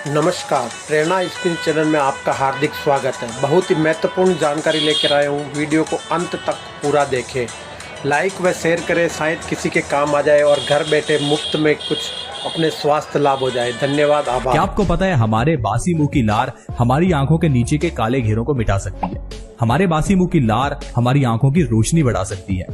नमस्कार, प्रेरणा spin channel में आपका हार्दिक स्वागत है। बहुत ही महत्वपूर्ण जानकारी लेकर आया हूँ। वीडियो को अंत तक पूरा देखें, लाइक व शेयर करें, शायद किसी के काम आ जाए और घर बैठे मुफ्त में कुछ अपने स्वास्थ्य लाभ हो जाए। धन्यवाद, आभार। क्या आपको पता है हमारे बासी मुंह की लार हमारी आंखों के नीचे के काले घेरों को मिटा सकती है। हमारे बासी मुंह की लार हमारी आंखों की रोशनी बढ़ा सकती है।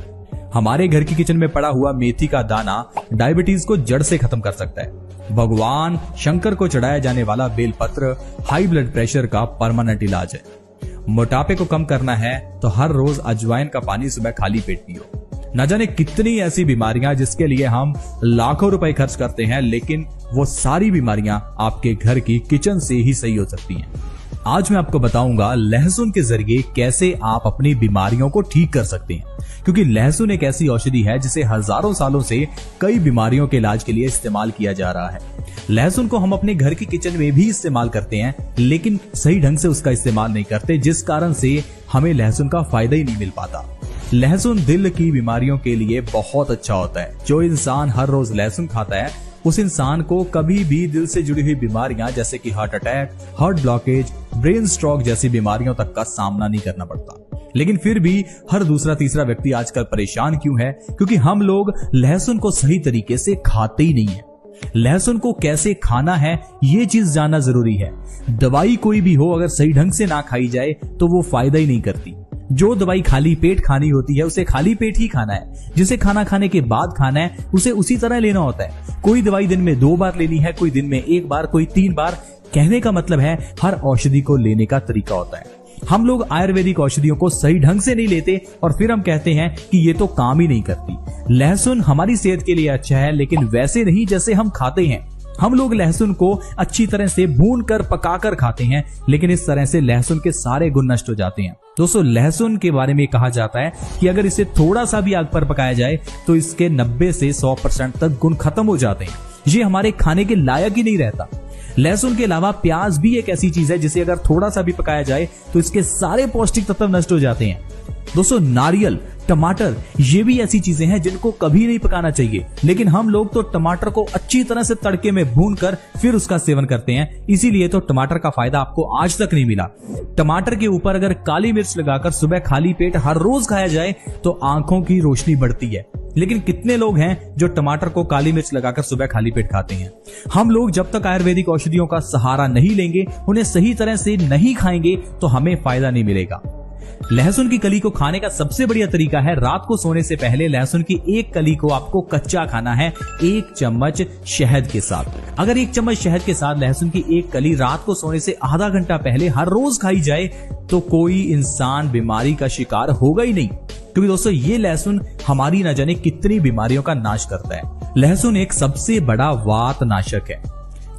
हमारे घर की किचन में पड़ा हुआ मेथी का दाना डायबिटीज को जड़ से खत्म कर सकता है। भगवान शंकर को चढ़ाया जाने वाला बेलपत्र हाई ब्लड प्रेशर का परमानेंट इलाज है। मोटापे को कम करना है तो हर रोज अजवाइन का पानी सुबह खाली पेट पियो। न जाने कितनी ऐसी बीमारियां जिसके लिए हम लाखों रुपए खर्च करते हैं, लेकिन वो सारी बीमारियां आपके घर की किचन से ही सही हो सकती हैं। आज मैं आपको बताऊंगा लहसुन के जरिए कैसे आप अपनी बीमारियों को ठीक कर सकते हैं, क्योंकि लहसुन एक ऐसी औषधि है जिसे हजारों सालों से कई बीमारियों के इलाज के लिए इस्तेमाल किया जा रहा है। लहसुन को हम अपने घर की किचन में भी इस्तेमाल करते हैं, लेकिन सही ढंग से उसका इस्तेमाल नहीं करते, जिस कारण से हमें लहसुन का फायदा ही नहीं मिल पाता। लहसुन दिल की बीमारियों के लिए बहुत अच्छा होता है। जो इंसान हर रोज लहसुन खाता है उस इंसान को कभी भी दिल से जुड़ी हुई बीमारियां जैसे कि heart attack, heart blockage, brain stroke जैसी बीमारियों तक का सामना नहीं करना पड़ता। लेकिन फिर भी हर दूसरा तीसरा व्यक्ति आजकल परेशान क्यों है? क्योंकि हम लोग लहसुन को सही तरीके से खाते ही नहीं है। लहसुन को कैसे खाना है ये चीज जानना जरूरी है। दवाई कोई भी हो, अगर सही ढंग से ना खाई जाए तो वो फायदा ही नहीं करती। जो दवाई खाली पेट खानी होती है उसे खाली पेट ही खाना है। जिसे खाना खाने के बाद खाना है उसे उसी तरह लेना होता है। कोई दवाई दिन में 2 बार लेनी है, कोई दिन में 1 बार, कोई 3 बार। कहने का मतलब है हर औषधि को लेने का तरीका होता है। हम लोग आयुर्वेदिक औषधियों को सही ढंग से नहीं लेते और फिर हम कहते हैं कि ये तो काम ही नहीं करती। लहसुन हमारी सेहत के लिए अच्छा है, लेकिन वैसे नहीं जैसे हम खाते हैं। हम लोग लहसुन को अच्छी तरह से भून कर पका कर खाते हैं, लेकिन इस तरह से लहसुन के सारे गुण नष्ट हो जाते हैं। दोस्तों, लहसुन के बारे में कहा जाता है कि अगर इसे थोड़ा सा भी आग पर पकाया जाए तो इसके 90 से 100% तक गुण खत्म हो जाते हैं। ये हमारे खाने के लायक ही नहीं रहता। लहसुन के अलावा प्याज भी एक ऐसी चीज है जिसे अगर थोड़ा सा भी पकाया जाए तो इसके सारे पौष्टिक तत्व नष्ट हो जाते हैं। दोस्तों, नारियल, टमाटर ये भी ऐसी चीजें हैं जिनको कभी नहीं पकाना चाहिए, लेकिन हम लोग तो टमाटर को अच्छी तरह से तड़के में भूनकर फिर उसका सेवन करते हैं। इसीलिए तो टमाटर का फायदा आपको आज तक नहीं मिला। टमाटर के ऊपर अगर काली मिर्च लगाकर सुबह खाली पेट हर रोज खाया जाए तो आंखों की रोशनी बढ़ती है। लेकिन कितने लोग हैं जो टमाटर को काली मिर्च लगाकर सुबह खाली पेट खाते हैं? हम लोग जब तक आयुर्वेदिक औषधियों का सहारा नहीं लेंगे, उन्हें सही तरह से नहीं खाएंगे तो हमें फायदा नहीं मिलेगा। लहसुन की कली को खाने का सबसे बढ़िया तरीका है रात को सोने से पहले लहसुन की एक कली को आपको कच्चा खाना है 1 चम्मच शहद के साथ। अगर 1 चम्मच शहद के साथ लहसुन की एक कली रात को सोने से आधा घंटा पहले हर रोज खाई जाए तो कोई इंसान बीमारी का शिकार होगा ही नहीं। क्योंकि दोस्तों, ये लहसुन हमारी न जाने कितनी बीमारियों का नाश करता है। लहसुन एक सबसे बड़ा वात नाशक है।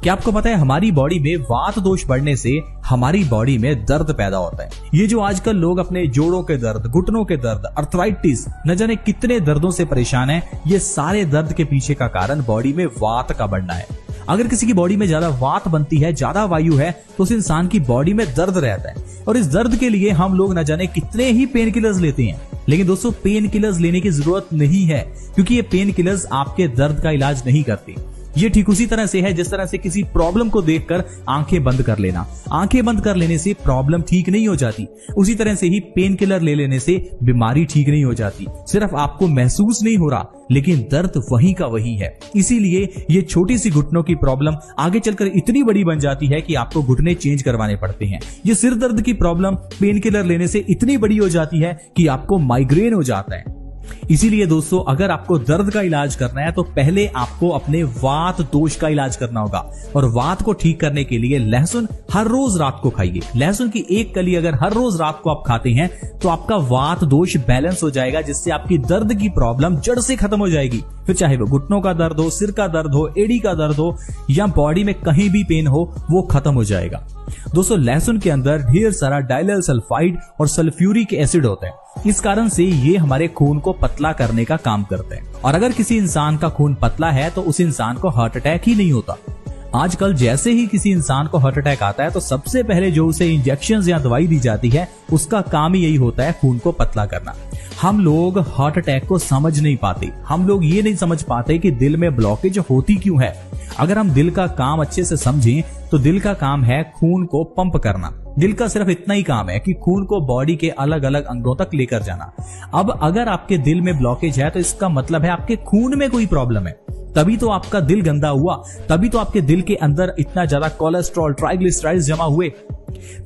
क्या आपको पता है हमारी बॉडी में वात दोष बढ़ने से हमारी बॉडी में दर्द पैदा होता है। ये जो आजकल लोग अपने जोड़ों के दर्द, घुटनों के दर्द, अर्थराइटिस, न जाने कितने दर्दों से परेशान हैं, ये सारे दर्द के पीछे का कारण बॉडी में वात का बढ़ना है। अगर किसी की बॉडी में ज्यादा वात बनती है, ज्यादा वायु है, तो उस इंसान की बॉडी में दर्द रहता है और इस दर्द के लिए हम लोग न जाने कितने ही पेन किलर्स लेते हैं। लेकिन दोस्तों, पेन किलर्स लेने की जरूरत नहीं है, क्योंकि ये पेन किलर्स आपके दर्द का इलाज नहीं करती। ये ठीक उसी तरह से है जिस तरह से किसी प्रॉब्लम को देखकर आंखें बंद कर लेना। आंखें बंद कर लेने से प्रॉब्लम ठीक नहीं हो जाती। उसी तरह से ही पेन किलर ले लेने से बीमारी ठीक नहीं हो जाती। सिर्फ आपको महसूस नहीं हो रहा, लेकिन दर्द वहीं का वही है। इसीलिए ये छोटी सी घुटनों की प्रॉब्लम आगे चलकर इतनी बड़ी बन जाती है कि आपको घुटने चेंज करवाने पड़ते हैं। ये सिर दर्द की प्रॉब्लम पेन किलर लेने से इतनी बड़ी हो जाती है कि आपको माइग्रेन हो जाता है। इसीलिए दोस्तों, अगर आपको दर्द का इलाज करना है तो पहले आपको अपने वात दोष का इलाज करना होगा। और वात को ठीक करने के लिए लहसुन हर रोज रात को खाइए। लहसुन की एक कली अगर हर रोज रात को आप खाते हैं तो आपका वात दोष बैलेंस हो जाएगा, जिससे आपकी दर्द की प्रॉब्लम जड़ से खत्म हो जाएगी। फिर चाहे वो घुटनों का दर्द हो, सिर का दर्द हो, एड़ी का दर्द हो या बॉडी में कहीं भी पेन हो, वो खत्म हो जाएगा। दोस्तों, लहसुन के अंदर ढेर सारा डाइलेल सल्फाइड और सल्फ्यूरिक एसिड होता है। इस कारण से ये हमारे खून को पतला करने का काम करते हैं। और अगर किसी इंसान का खून पतला है तो उस इंसान को हार्ट अटैक ही नहीं होता। आजकल जैसे ही किसी इंसान को हार्ट अटैक आता है तो सबसे पहले जो उसे इंजेक्शन या दवाई दी जाती है, उसका काम ही यही होता है खून को पतला करना। हम लोग हार्ट अटैक को समझ नहीं पाते। हम लोग ये नहीं समझ पाते कि दिल में ब्लॉकेज होती क्यों है। अगर हम दिल का काम अच्छे से समझें तो दिल का काम है खून को पंप करना। दिल का सिर्फ इतना ही काम है कि खून को बॉडी के अलग अलग अंगों तक लेकर जाना। अब अगर आपके दिल में ब्लॉकेज है तो इसका मतलब है आपके खून में कोई प्रॉब्लम है, तभी तो आपका दिल गंदा हुआ, तभी तो आपके दिल के अंदर इतना ज्यादा कोलेस्ट्रॉल, ट्राइग्लिसराइड्स जमा हुए।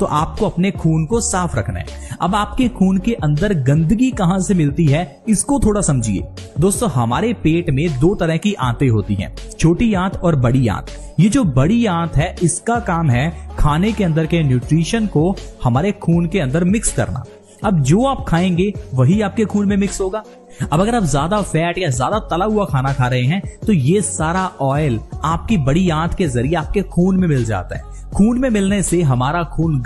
तो आपको अपने खून को साफ रखना है। अब आपके खून के अंदर गंदगी कहां से मिलती है इसको थोड़ा समझिए। दोस्तों, हमारे पेट में दो तरह की आंतें होती हैं, छोटी आंत और बड़ी आंत। ये जो बड़ी आंत है इसका काम है खाने के अंदर के न्यूट्रिशन को हमारे खून के अंदर मिक्स करना। अब जो आप खाएंगे वही आपके खून में मिक्स होगा। अब अगर आप ज्यादा फैट या ज्यादा तला हुआ खाना खा रहे हैं तो ये सारा ऑयल आपकी बड़ी आंत के जरिए आपके खून में मिल जाता है। खून में मिलने से हमारा खून